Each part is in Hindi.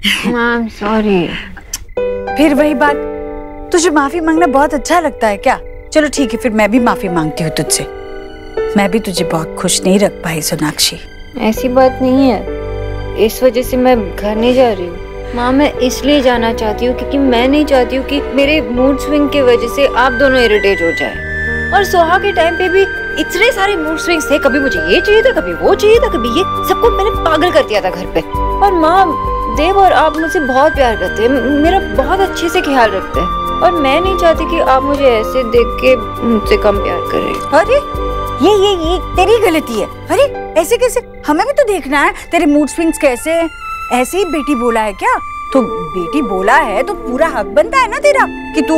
Ma'am sorry. फिर वही बात, तुझे माफी मांगना बहुत अच्छा लगता है क्या? चलो ठीक है, फिर मैं भी माफी मांगती हूँ तुझसे। मैं भी तुझे बहुत खुश नहीं रख पाई सोनाक्षी। ऐसी बात नहीं है, इस वजह से मैं घर नहीं जा रही हूँ। माँ मैं इसलिए जाना चाहती हूँ क्योंकि मैं नहीं चाहती हूँ कि मेरे मूड स्विंग की वजह से आप दोनों इरिटेट हो जाए। और सोहा के टाइम पे भी इतने सारे मूड स्विंग्स थे, कभी मुझे ये चाहिए था, कभी वो चाहिए था, कभी ये, सबको मैंने पागल कर दिया था घर पे। और माँ, देव और आप मुझसे बहुत प्यार करते हैं, मेरा बहुत अच्छे से ख्याल रखते हैं, और मैं नहीं चाहती कि आप मुझे ऐसे देख के मुझसे कम प्यार करें। अरे ये तेरी गलती है। अरे ऐसे कैसे? हमें भी तो देखना है तेरे मूड स्विंग्स कैसे हैं। ऐसे ही बेटी बोला है क्या? तो बेटी बोला है तो पूरा हक बनता है ना तेरा कि तू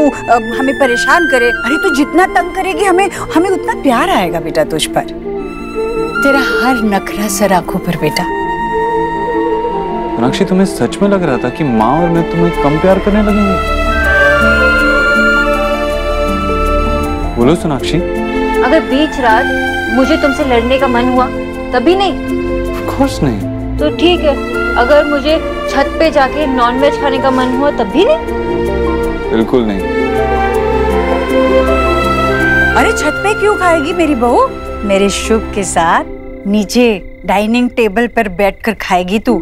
हमें परेशान करे। अरे तू जितना तंग करेगी हमें उतना प्यार आएगा बेटा तुझ पर। तेरा हर नखरा सर आंखों पर बेटा। सोनाक्षी, तुम्हें सच में लग रहा था कि माँ और मैं तुम्हें कम प्यार करने लगेंगे? बोलो सोनाक्षी। अगर बीच रात मुझे तुमसे लड़ने का मन हुआ तभी नहीं? ऑफ कोर्स नहीं। तो ठीक है, अगर मुझे छत पे जाके नॉनवेज खाने का मन हुआ तब भी नहीं? बिल्कुल नहीं। अरे छत पे क्यों खाएगी मेरी बहू? मेरे शुभ के साथ नीचे डाइनिंग टेबल पर बैठकर खाएगी तू।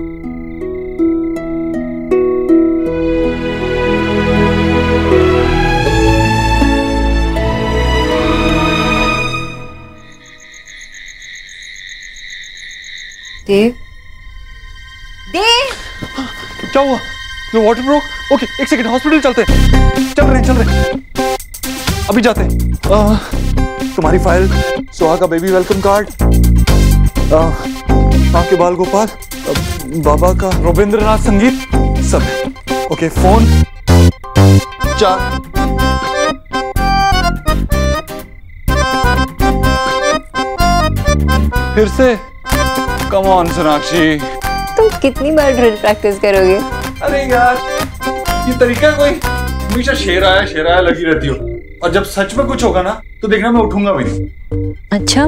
देव, क्या हुआ? यो वाटर ब्रोक? ओके, एक सेकंड, हॉस्पिटल चलते हैं। चल रहे हैं। अभी जाते हैं। तुम्हारी फाइल, सोहा का बेबी वेलकम कार्ड, माँ के बाल गोपाल, बाबा का रविंद्रनाथ संगीत, सब है। ओके, फोन, चार। फिर से कम ऑन सोनाक्षी। तुम कितनी बार ड्रिल प्रैक्टिस करोगे? अरे यार, ये तरीका कोई हमेशा शेर आया लगी रहती हो, और जब सच में कुछ होगा ना तो देखना मैं उठूंगा भी नहीं। अच्छा,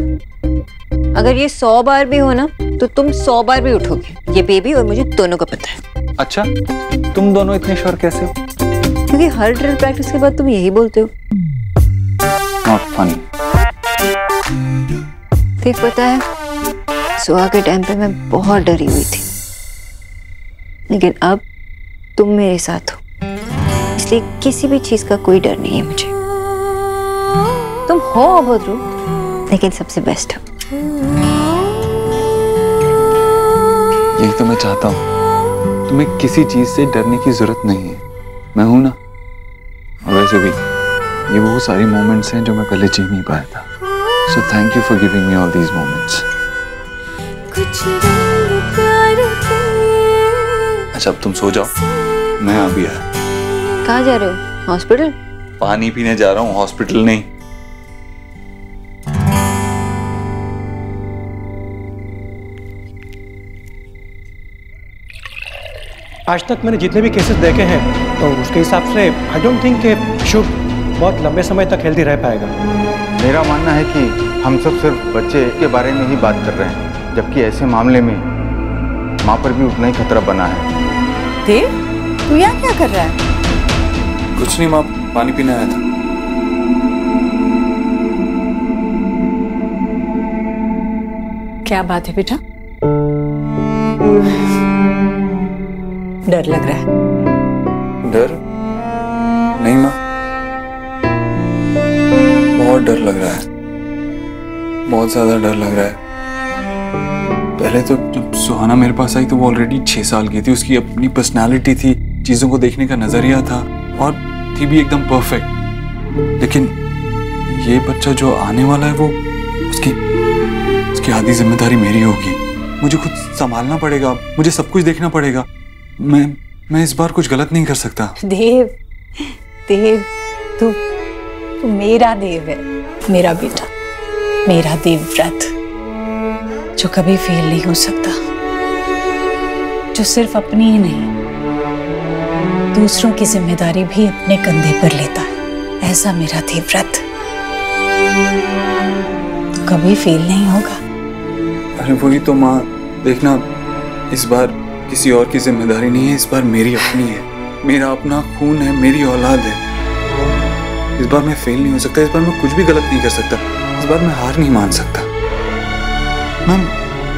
अगर ये 100 बार भी हो ना तो तुम 100 बार भी उठोगे, ये बेबी और मुझे दोनों को पता है। अच्छा, तुम दोनों इतने श्योर कैसे हो? क्योंकि हर ड्रिल प्रैक्टिस के बाद तुम यही बोलते हो। Not funny. फिर पता है, सोहा के टाइम पे मैं बहुत डरी हुई थी, लेकिन अब तुम मेरे साथ हो, इसलिए किसी भी चीज का कोई डर नहीं है मुझे। तुम हो अभद्र, लेकिन सबसे बेस्ट हो। यही तो मैं चाहता हूँ, तुम्हें किसी चीज से डरने की जरूरत नहीं है, मैं हूं ना। और वैसे भी ये वो सारी मोमेंट्स हैं जो मैं पहले जी नहीं पाया था। So thank you for giving me all these moments. अच्छा, अब तुम सो जाओ, मैं अभी आया। कहाँ जा रहे हो? हॉस्पिटल? पानी पीने जा रहा हूँ, हॉस्पिटल नहीं। आज तक मैंने जितने भी केसेस देखे हैं तो उसके हिसाब से आई डोंट थिंक कि शुभ बहुत लंबे समय तक हेल्दी रह पाएगा। मेरा मानना है कि हम सब सिर्फ बच्चे के बारे में ही बात कर रहे हैं, जबकि ऐसे मामले में माँ पर भी उतना ही खतरा बना है। देव, तू यहाँ क्या कर रहा है? कुछ नहीं माँ, पानी पीने आया था। क्या बात है बेटा? डर लग रहा है? डर नहीं माँ, बहुत डर लग रहा है, बहुत ज्यादा डर लग रहा है। पहले तो जब सुहाना मेरे पास आई तो वो ऑलरेडी 6 साल की थी, उसकी अपनी पर्सनालिटी थी, चीजों को देखने का नजरिया था, और थी भी एकदम परफेक्ट। लेकिन ये बच्चा जो आने वाला है वो उसकी आधी जिम्मेदारी मेरी होगी। मुझे खुद संभालना पड़ेगा, मुझे सब कुछ देखना पड़ेगा। मैं इस बार कुछ गलत नहीं कर सकता। देव, तू मेरा देव है, मेरा बेटा, मेरा देवव्रत, जो कभी फेल नहीं हो सकता, जो सिर्फ अपनी ही नहीं दूसरों की जिम्मेदारी भी अपने कंधे पर लेता है, ऐसा मेरा देवव्रत तो कभी फेल नहीं होगा। अरे वही तो माँ, देखना इस बार किसी और की जिम्मेदारी नहीं है, इस बार मेरी अपनी है। मेरा अपना खून है, मेरी औलाद है। इस बार मैं फेल नहीं हो सकता, इस बार मैं कुछ भी गलत नहीं कर सकता, इस बार मैं हार नहीं मान सकता।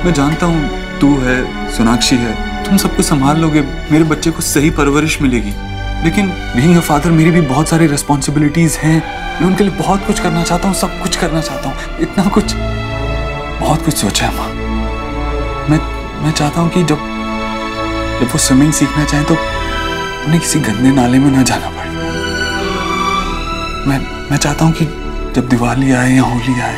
मैं जानता हूँ तू है, सोनाक्षी है, तुम सबको संभाल लोगे, मेरे बच्चे को सही परवरिश मिलेगी, लेकिन बीइंग अ फादर मेरी भी बहुत सारी रिस्पॉन्सिबिलिटीज हैं। मैं उनके लिए बहुत कुछ करना चाहता हूँ, सब कुछ करना चाहता हूँ, इतना कुछ, बहुत कुछ सोचा है माँ। मैं चाहता हूँ कि जब वो स्विमिंग सीखना चाहें तो उन्हें किसी गंदे नाले में ना जाना पड़े। मैं चाहता हूँ कि जब दिवाली आए या होली आए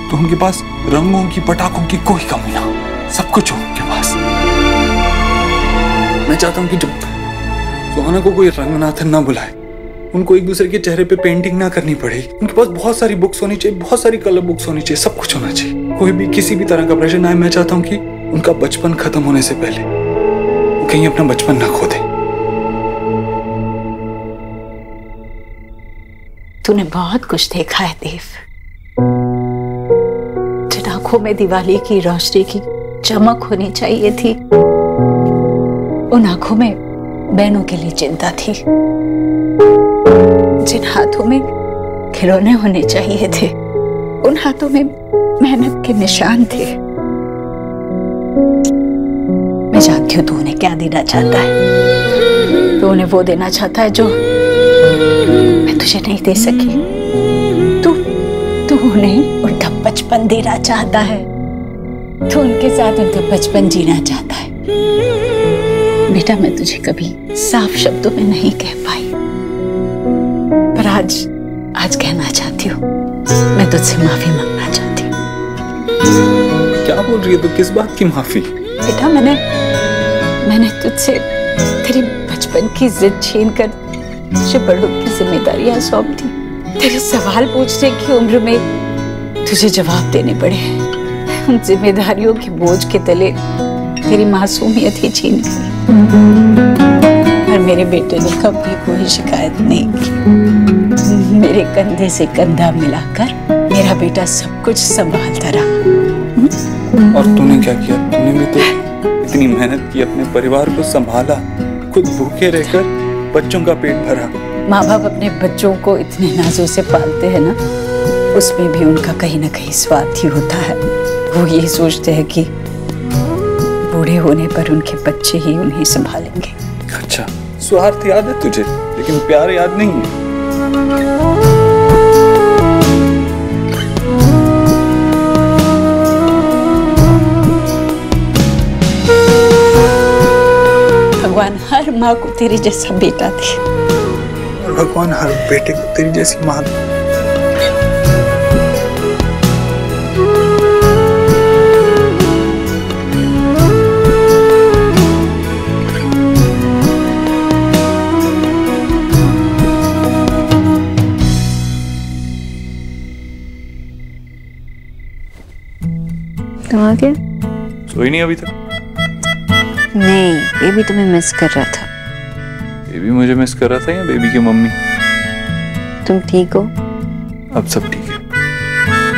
तो उनके पास रंगों की, पटाखों की कोई कमी ना हो, सब कुछ हो उनके पास। मैं चाहता हूँ कि जब सुहाना को कोई रंगनाथन ना बुलाए, उनको एक दूसरे के चेहरे पे पेंटिंग ना करनी पड़े, उनके पास बहुत सारी बुक्स होनी चाहिए, बहुत सारी कलर बुक्स होनी चाहिए, सब कुछ होना चाहिए, कोई भी किसी भी तरह का प्रेशर ना आए। मैं चाहता हूँ कि उनका बचपन खत्म होने से पहले वो कहीं अपना बचपन ना खो दे। तूने बहुत कुछ देखा है देव। जिन आंखों में दिवाली की रोशनी की चमक होनी चाहिए थी, उन आंखों में बहनों के लिए चिंता थी। जिन हाथों में खिलौने होने चाहिए थे, उन हाथों में मेहनत के निशान थे। मैं जानती हूँ तू उन्हें क्या देना चाहता है। तू उन्हें वो देना चाहता है जो मैं तुझे नहीं दे सकी। तू उन्हें उनका बचपन देना चाहता है। तू उनके साथ उनका बचपन जीना चाहता है। बेटा, मैं तुझे कभी साफ शब्दों में नहीं कह पाई, पर आज कहना चाहती हूँ। मैं तुझसे माफी मांगना चाहती हूँ। क्या बोल रही है तू? किस बात की माफी? बेटा, मैंने तुझसे तेरी बचपन की जिद छीन कर तुझे बड़ों की जिम्मेदारियां सौंप दी। तेरे सवाल पूछने की उम्र में तुझे जवाब देने पड़े। उन जिम्मेदारियों के बोझ के तले तेरी मासूमियत ही छीन गई। पर मेरे बेटे ने कभी कोई शिकायत नहीं की। मेरे कंधे से कंधा मिलाकर मेरा बेटा सब कुछ संभालता रहा। और तूने क्या किया? तूने भी तो इतनी मेहनत की, अपने परिवार को संभाला, खुद भूखे रहकर बच्चों का पेट भरा। माँ बाप अपने बच्चों को इतने नाजों से पालते हैं ना, उसमें भी उनका कहीं ना कहीं स्वार्थ ही होता है। वो ये सोचते हैं कि बूढ़े होने पर उनके बच्चे ही उन्हें संभालेंगे। अच्छा, स्वार्थ याद है तुझे, लेकिन प्यार याद नहीं है। भगवान हर माँ को तेरे जैसा बेटा दे, और भगवान हर बेटे को तेरी जैसी माँ दे। तुम आ गए? सोई नहीं अभी तक? नहीं, बेबी तुम्हें मिस कर रहा था। बेबी मुझे मिस कर रहा था या बेबी की मम्मी? तुम ठीक हो? अब सब ठीक है।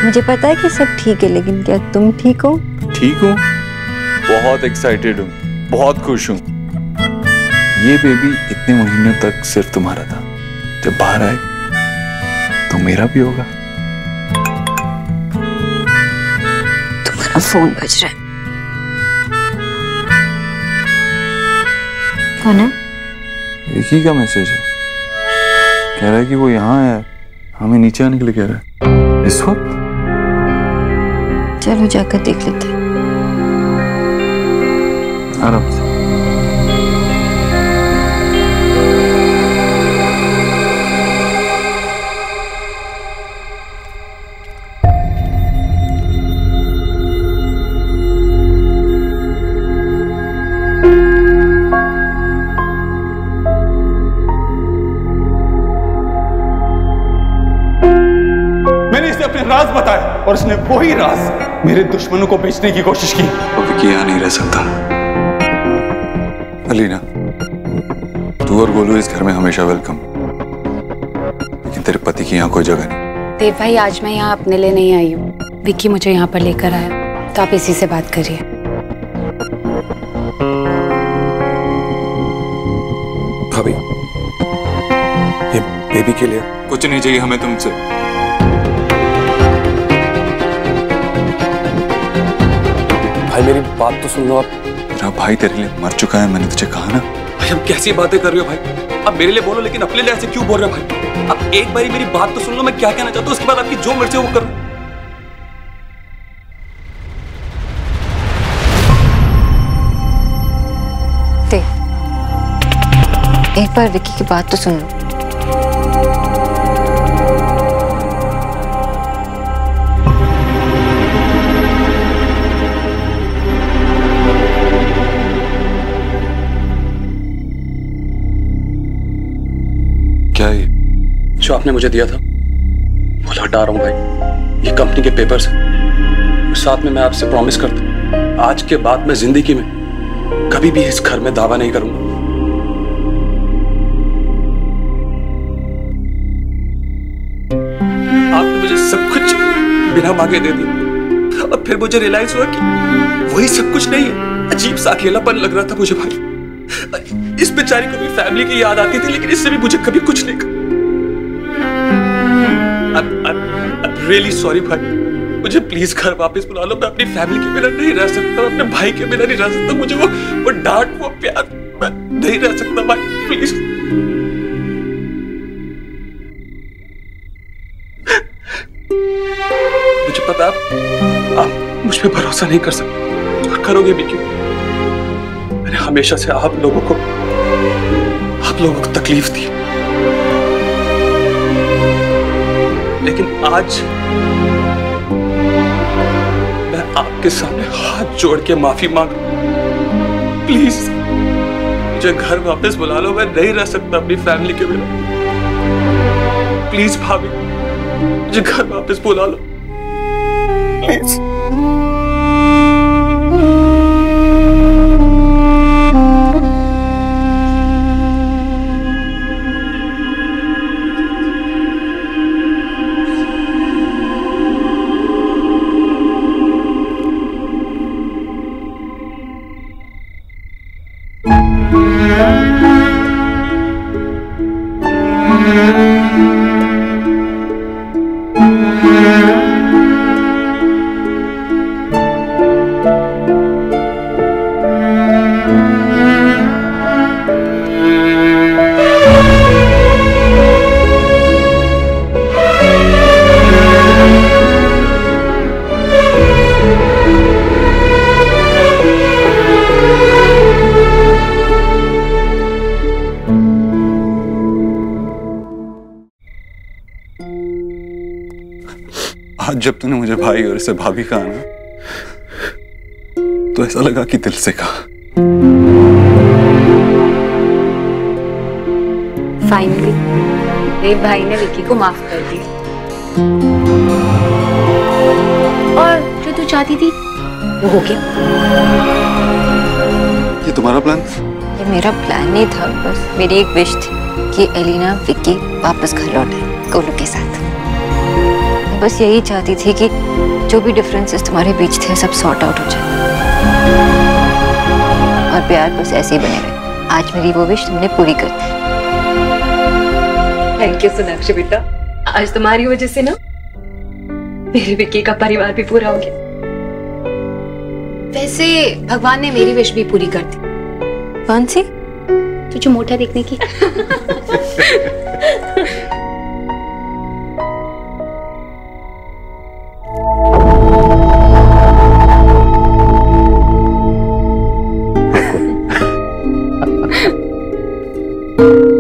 मुझे पता है कि सब ठीक है, लेकिन क्या तुम ठीक हो? ठीक हूँ, बहुत एक्साइटेड हूँ, बहुत खुश हूँ। ये बेबी इतने महीनों तक सिर्फ तुम्हारा था, जब बाहर आए तो मेरा भी होगा। तुम्हारा फोन बज रहा है। कौन है? विकी का मैसेज है। कह रहा है कि वो यहाँ है, हमें नीचे आने के लिए कह रहा है इस वक्त। चलो जाकर देख लेते हैं। आराम से। अपने राज बताए और उसने वही राज मेरे दुश्मनों को बेचने की कोशिश की। वो विकी यहाँ नहीं रह सकता। अलीना, तू और गोलू इस घर में हमेशा वेलकम, लेकिन तेरे पति की यहाँ कोई जगह नहीं। देव भाई, आज मैं यहाँ अपने लिए नहीं आई हूँ। विक्की मुझे यहाँ पर लेकर आया, तो आप इसी से बात करिए। बेबी के लिए। कुछ नहीं चाहिए हमें तुमसे। भाई मेरी बात तो सुन लो आप। मेरा भाई तेरे लिए मर चुका है, मैंने तुझे कहा ना। भाई हम कैसी बातें कर रहे हो भाई? अब मेरे लिए बोलो, लेकिन अपने लिए ऐसे क्यों बोल रहे हो भाई? अब एक बारी मेरी बात तो सुन लो, मैं क्या कहना चाहता हूँ, उसके बाद आपकी जो मर्जी हो वो करो। एक बार विक्की की बात तो सुन लो। क्या ये जो आपने मुझे दिया था वो लौटा रहा हूं भाई। ये कंपनी के पेपर्स हैं। साथ में मैं आपसे प्रॉमिस करता हूं, आज के बाद मैं जिंदगी में कभी भी इस घर में दावा नहीं करूंगा। आपने मुझे सब कुछ बिना मांगे दे दिया और फिर मुझे रियलाइज हुआ कि वही सब कुछ नहीं है। अजीब सा अकेलापन लग रहा था मुझे भाई। इस बेचारी को भी फैमिली की याद आती थी, लेकिन इससे भी मुझे कभी कुछ नहीं कहा। I'm really sorry भाई। मुझे प्लीज घर वापस बुला लो। मैं अपनी फैमिली के बिना नहीं रह सकता, अपने भाई के बिना नहीं रह सकता। मुझे वो डांट, वो प्यार, मैं नहीं रह सकता भाई, प्लीज। मुझे पता आप मुझ पे भरोसा नहीं कर सकते और करोगे भी क्यों। मैंने हमेशा से आप लोगों को तकलीफ दी, लेकिन आज मैं आपके सामने हाथ जोड़ के माफी मांग। प्लीज मुझे घर वापस बुला लो। मैं नहीं रह सकता अपनी फैमिली के बिना। प्लीज भाभी मुझे घर वापस बुला लो, प्लीज। आज जब तूने मुझे भाई और इसे भाभी कहा ना, तो ऐसा लगा कि दिल से कहा। फाइनली मेरे भाई ने विक्की को माफ कर दिया और जो तू चाहती थी वो हो गया। ये तुम्हारा प्लान? ये मेरा प्लान नहीं था, बस मेरी एक विश थी कि एलिना विक्की वापस घर लौटे गोलू के साथ। बस यही चाहती थी कि जो भी डिफरेंसेस तुम्हारे बीच थे सब सॉर्ट आउट हो जाए और प्यार बस ऐसे ही बने रहे। आज मेरी वो विश तुमने पूरी कर दी। थैंक यू सोनाक्षी बेटा। आज तुम्हारी वजह से ना मेरे विक्की का परिवार भी पूरा हो गया। वैसे भगवान ने मेरी विश भी पूरी कर दी। कौन सी? तुझे मोटा देखने की।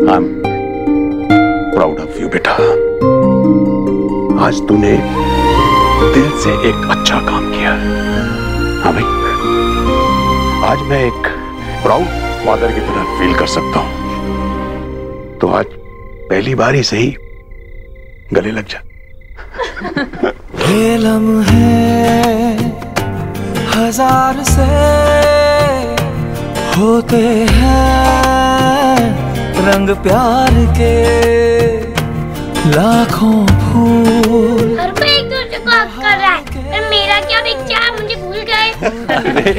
I'm proud of you बेटा। आज तूने दिल से एक अच्छा काम किया। हाँ भाई, आज मैं एक प्राउड फादर की तरह फील कर सकता हूँ। तो आज पहली बार ही सही गले लग जा। ये लम्हे हजार से होते हैं, रंग प्यार के लाखों फूल। हर कोई एक दूसरे को हक कर रहा है, पर मेरा क्या विचार, मुझे भूल गए। अरे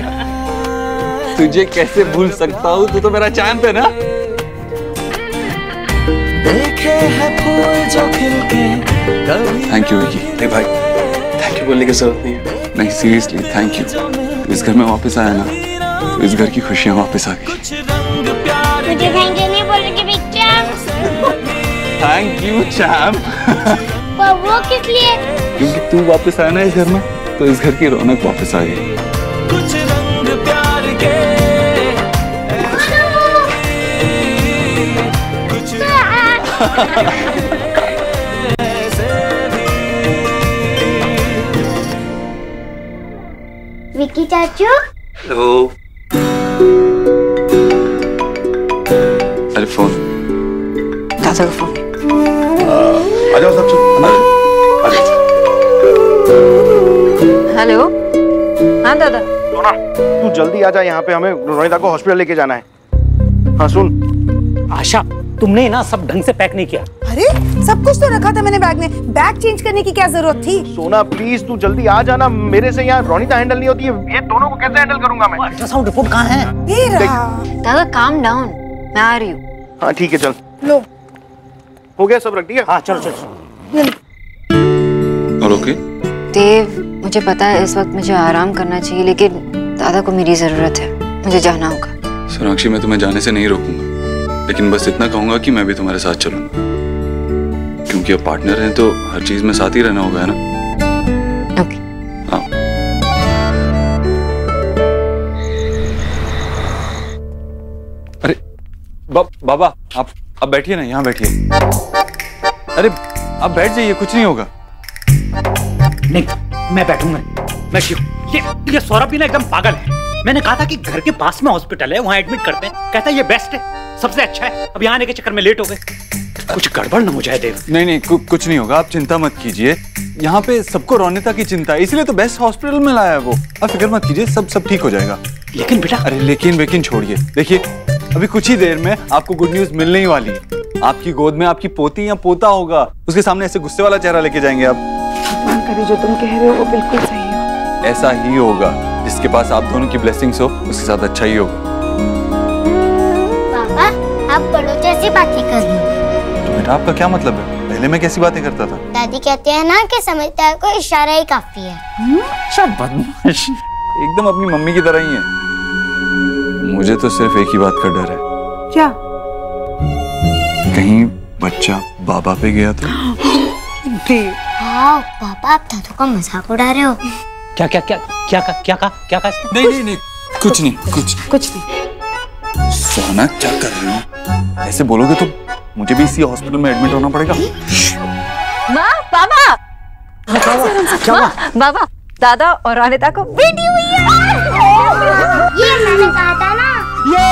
तुझे कैसे भूल सकता हूँ, तू तो मेरा चैंप है ना। देखे हैं फूल जो खिलके कभी। Thank you Vicky. भाई थैंक यू बोलने की जरूरत नहीं है। नहीं सीरियसली थैंक यू। इस घर में वापस आया ना तो इस घर की खुशियाँ वापस आ गई। मुझे थैंक यू नहीं बोलोगे big champ? Thank you champ. वो किस लिए? क्योंकि तू वापस आया ना इस घर में तो इस घर की रौनक वापस आ गई। कुछ रंग प्यार के विक्की चाचू। हेलो। अरे फोन। दादा का फोन। आ जाओ सब हेलो। हाँ दादा। सोना तू जल्दी आ जा यहाँ पे, हमें रोनिता को हॉस्पिटल लेके जाना है। हाँ सुन। आशा तुमने ना सब ढंग से पैक नहीं किया। अरे सब कुछ तो रखा था मैंने बैग में, बैग चेंज करने की क्या जरूरत थी? सोना प्लीज तू जल्दी आ जाना, मेरे से यहाँ रोनिता हैंडल नहीं होती है, ये दोनों को कैसे हैंडल करूंगा मैं? अल्ट्रासाउंड रिपोर्ट कहाँ है? दादा काम डाउन, मैं आ रही हूँ। हाँ ठीक है चल। लो हो गया सब, रख दिया? हाँ चलो चलो। और ओके? देव मुझे पता है इस वक्त मुझे आराम करना चाहिए, लेकिन दादा को मेरी जरूरत है, मुझे जाना होगा। सोनाक्षी मैं तुम्हें जाने से नहीं रोकूंगा, लेकिन बस इतना कहूंगा कि मैं भी तुम्हारे साथ चलूंगा, क्योंकि अब पार्टनर हैं तो हर चीज में साथ ही रहना होगा, है ना? ओके। हाँ। अरे बाबा आप बैठिए ना, यहाँ बैठिए। अरे आप बैठ जाइए, कुछ नहीं होगा। नहीं मैं बैठूंगा। मैं क्यों? ये सौरभ भी ना एकदम पागल है। मैंने कहा था कि घर के पास में हॉस्पिटल है, वहाँ एडमिट करते हैं, कहता है ये बेस्ट है, सबसे अच्छा है। अब यहाँ आने के चक्कर में लेट हो गए। कुछ गड़बड़ ना हो जाए देव। नहीं कुछ नहीं होगा, आप चिंता मत कीजिए। यहाँ पे सबको रोनिता की चिंता है, इसलिए तो बेस्ट हॉस्पिटल में लाया है वो। आप फिक्र मत कीजिए, सब ठीक हो जाएगा। लेकिन बेटा। अरे लेकिन छोड़िए, देखिए अभी कुछ ही देर में आपको गुड न्यूज मिलने ही वाली है। आपकी गोद में आपकी पोती या पोता होगा, उसके सामने ऐसे गुस्से वाला चेहरा लेके जाएंगे आप। भगवान करे जो तुम कह रहे हो वो बिल्कुल सही हो। ऐसा ही होगा, जिसके पास आप दोनों की ब्लेसिंग्स हो उसके साथ अच्छा ही होगा। पापा आप बड़ों जैसी बातें कर रहे हो। तो बेटा आपका क्या मतलब है? पहले मैं कैसी बातें करता था? दादी कहते हैं ना कि समझदार को इशारा ही काफी है। बदमाश, एकदम अपनी मम्मी की तरह ही है। मुझे तो सिर्फ एक ही बात का डर है। क्या? कहीं बच्चा बाबा पे गया तो? हाँ पापा आप दादू का मजाक उड़ा रहे हो। क्या कहा? नहीं कुछ नहीं। सोना क्या कर रही हो? ऐसे बोलोगे तो मुझे भी इसी हॉस्पिटल में एडमिट होना पड़ेगा। माँ बाबा बाबा दादा और रोनिता को बेटी हुई है। ये मैंने कहा था ना। ये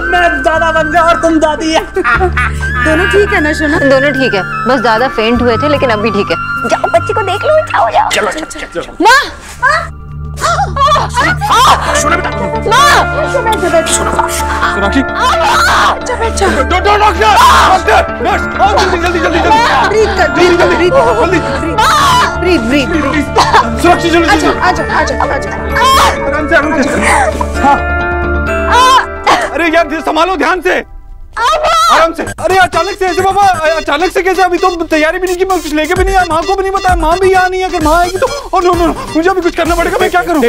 मैं दादा बन गया और तुम दादी है। दोनों ठीक है ना सोना? दोनों ठीक है, बस दादा फेंट हुए थे, लेकिन अभी ठीक है। जाओ बच्ची को देख लो, जाओ। चलो। माँ सोनाक्षी अरे यार संभालो ध्यान से, आराम से। अरे अचानक से ऐसे बाबा, अचानक से कैसे? अभी तो तैयारी भी नहीं की, मैं कुछ लेके भी नहीं आया, माँ को भी नहीं बताया, माँ भी यहाँ नहीं है। अगर माँ आएगी तो नो मुझे अभी कुछ करना पड़ेगा। मैं क्या करूँ?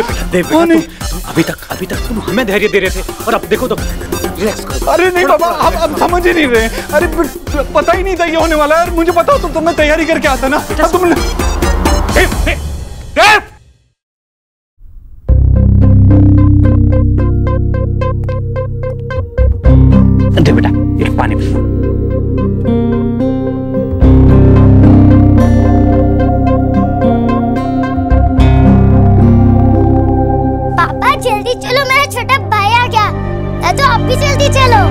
अभी तक तुम हमें धैर्य दे रहे थे और अब देखो तो रिलैक्स करो। अरे नहीं बाबा, आप समझ ही नहीं रहे। अरे पता ही नहीं था ये होने वाला है। मुझे पता हो तो मैं तैयारी करके आता ना। तुमने दे बेटा ये पानी पी। पापा जल्दी चलो, मेरा छोटा भाई आ गया। दादू आप भी जल्दी चलो।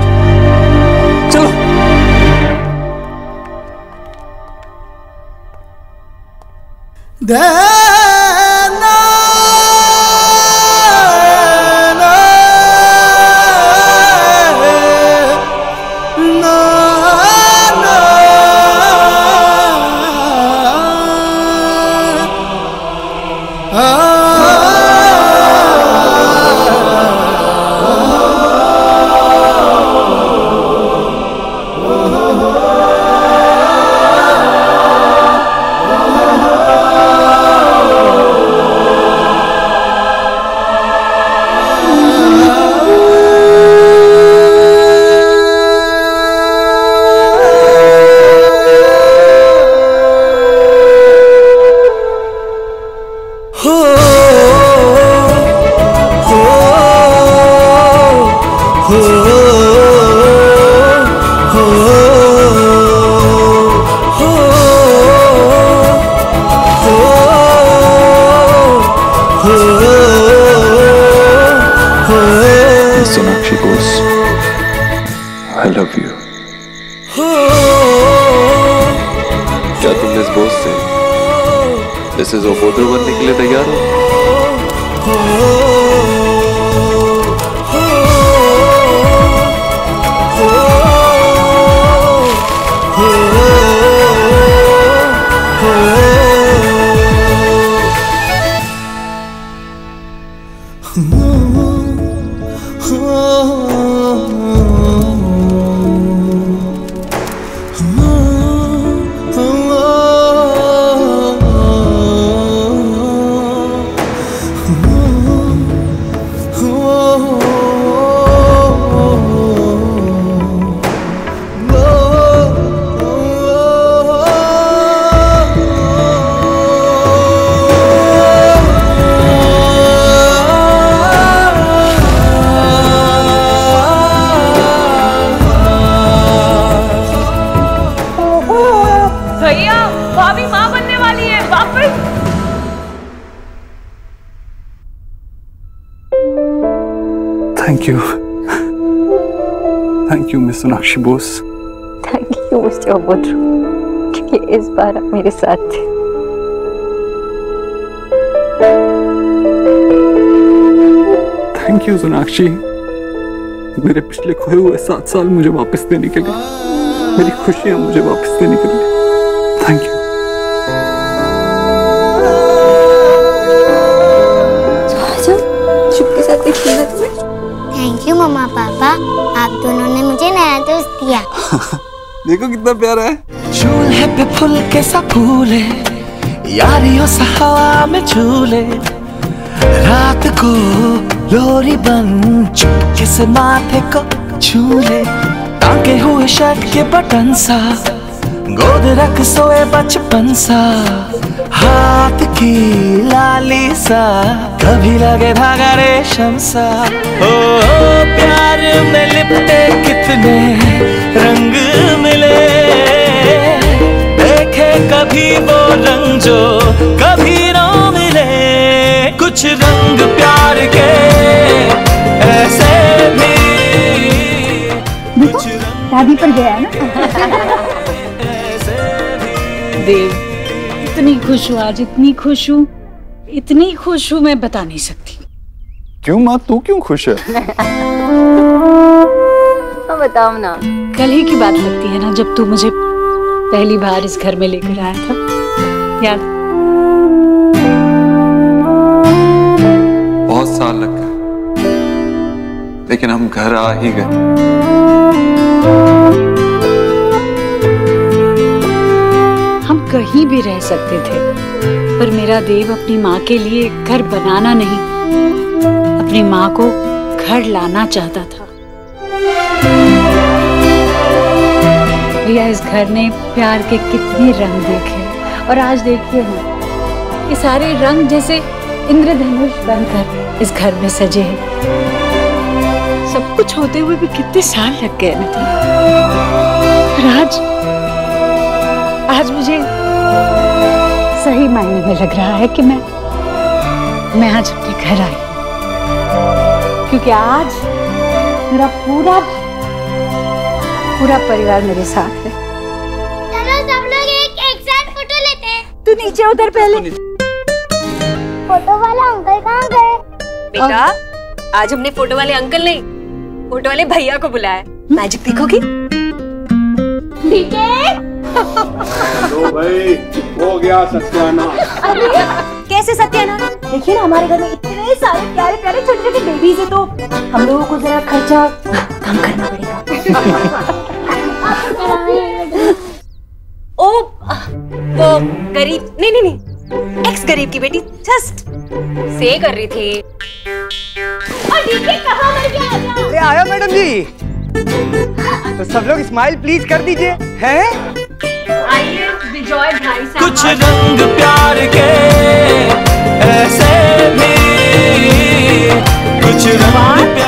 Love you. क्या तुम इस बोझ से मिसेज ओफोड्रो बनने के लिए तैयार हो? Thank you miss Sonakshi Bose. Thank you mister ओफोड्रो, क्योंकि इस बार आप मेरे साथ थे। थैंक यू सोनाक्षी, मेरे पिछले खोए हुए 7 साल मुझे वापस देने के लिए, मेरी खुशियां मुझे वापस देने के लिए। Thank you. शुभ के साथ थैंक यू मम्मा पापा, आप दोनों ने मुझे नया दोस्त दिया। देखो कितना प्यारा है। चूल्हे पे फूल के सा फूले, यारियों सा हवा में झूले, रात को लोरी बन चुपके से माथे को छूले, टांगे हुए शर्ट के बटन सा, गोद रख सोए बचपन सा, हाथ की लाली सा, कभी लगे धागा रेशम सा। ओ प्यार में लिपटे कितने रंग मिले, देखे कभी वो रंग जो कभी ना मिले, कुछ रंग प्यार के ऐसे भी, कुछ दादी पर गया है ना। देव, इतनी खुश हूँ आज, इतनी खुश हूँ, इतनी खुश हूँ मैं बता नहीं सकती। क्यों माँ, तू क्यों खुश है? हाँ बताओ ना। कल ही की बात लगती है ना, जब तू मुझे पहली बार इस घर में लेकर आया था, याद? बहुत साल लग गए, लेकिन हम घर आ ही गए। कहीं भी रह सकते थे, पर मेरा देव अपनी माँ के लिए घर बनाना नहीं, अपनी माँ को घर लाना चाहता था। भैया, इस घर ने प्यार के कितने रंग देखे, और आज देखिए ना, ये सारे रंग जैसे इंद्रधनुष बनकर इस घर में सजे हैं। सब कुछ होते हुए भी कितने साल लग गए ना। पर आज मुझे सही मायने में लग रहा है कि मैं आज अपने घर आई, क्योंकि आज मेरा पूरा परिवार मेरे साथ है। चलो सब लोग एक साथ फोटो लेते हैं। तू नीचे उधर पहले। फोटो वाला अंकल कहाँ गए? बेटा, आज हमने फोटो वाले अंकल नहीं, फोटो वाले भैया को बुलाया। मैजिक देखोगी? ठीक है। लो भाई, हो गया सत्यानाश। कैसे सत्यानाश? देखिए ना, हमारे घर में इतने सारे प्यारे प्यारे छोटे छोटे बेबीज है, तो हम लोगों को जरा खर्चा कम करना पड़ेगा। ओ, वो गरीब नहीं, एक्स गरीब की बेटी जस्ट से कर रही थी। और देखिए कहाँ मर गया। अरे आया मैडम जी, तो सब लोग स्माइल प्लीज कर दीजिए। हैं? आइए विजय भाई साहब। कुछ रंग प्यार के ऐसे भी, कुछ रंग प्यार